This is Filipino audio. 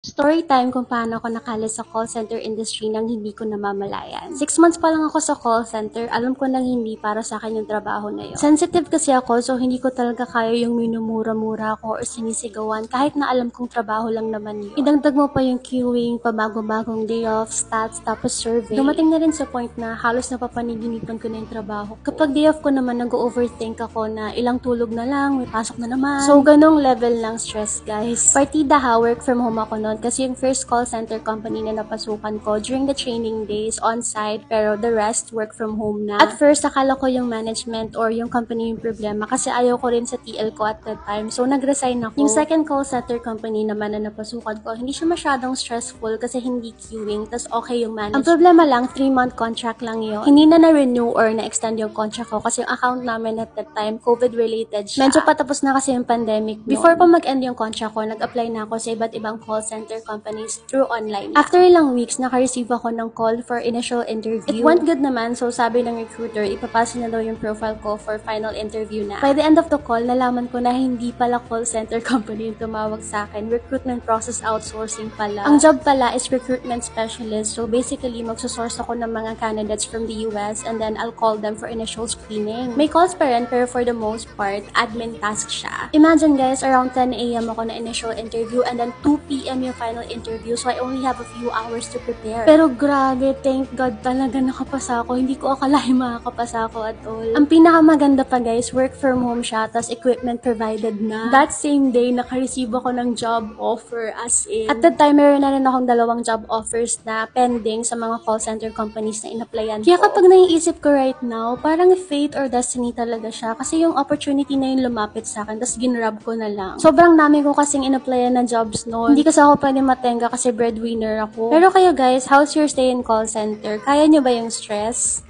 Story time kung paano ako nakalis sa call center industry nang hindi ko namamalayan. 6 months pa lang ako sa call center, alam ko nang hindi para sa akin yung trabaho na yun. Sensitive kasi ako, so hindi ko talaga kaya yung minumura-mura ako or sinisigawan kahit na alam kong trabaho lang naman yun. Idagdag mo pa yung queuing, pabago-bagong day off, stats, tapos survey. Dumating na rin sa point na halos napapaniginipan ko na yung trabaho. Kapag day off ko naman, nag-overthink ako na ilang tulog na lang, may pasok na naman. So, ganong level ng stress, guys. Partida ha, work from home ako noon kasi yung first call center company na napasukan ko during the training days on-site pero the rest work from home na. At first, akala ko yung management or yung company yung problema kasi ayaw ko rin sa TL ko at that time. So, nag-resign ako. Yung second call center company naman na napasukan ko, hindi siya masyadong stressful kasi hindi queuing, tas okay yung management. Ang problema lang, 3-month contract lang yun. Hindi na na-renew or na-extend yung contract ko kasi yung account namin at that time, COVID-related siya. Medyo patapos na kasi yung pandemic. Before pa mag-end yung contract ko, nag-apply na ako sa iba't ibang call center companies through online. After ilang weeks, naka-receive ako ng call for initial interview. It went good naman, so sabi ng recruiter, ipapasa na daw yung profile ko for final interview na. By the end of the call, nalaman ko na hindi pala call center company yung tumawag sa akin. Recruitment process outsourcing pala. Ang job pala is recruitment specialist. So basically, magsusource ako ng mga candidates from the US and then I'll call them for initial screening. May calls pa rin, pero for the most part, admin task siya. Imagine guys, around 10 a.m. ako na initial interview and then 2 p.m. yung final interview, so I only have a few hours to prepare. Pero grabe, thank God talaga nakapasa ako. Hindi ko akalain makakapasa ako at all. Ang pinakamaganda pa guys, work from home siya, tas equipment provided na. That same day, naka-receive ako ng job offer as in. At that time, meron na rin akong 2 job offers na pending sa mga call center companies na in-applyan ko. Kaya kapag naiisip ko right now, parang fate or destiny talaga siya kasi yung opportunity na yun lumapit sa akin, tas ginrab ko na lang. Sobrang dami ko kasing in-applyan na jobs noon. Hindi kasi ako pwede matenga kasi breadwinner ako. Pero kayo guys, how's your stay in call center? Kaya nyo ba yung stress?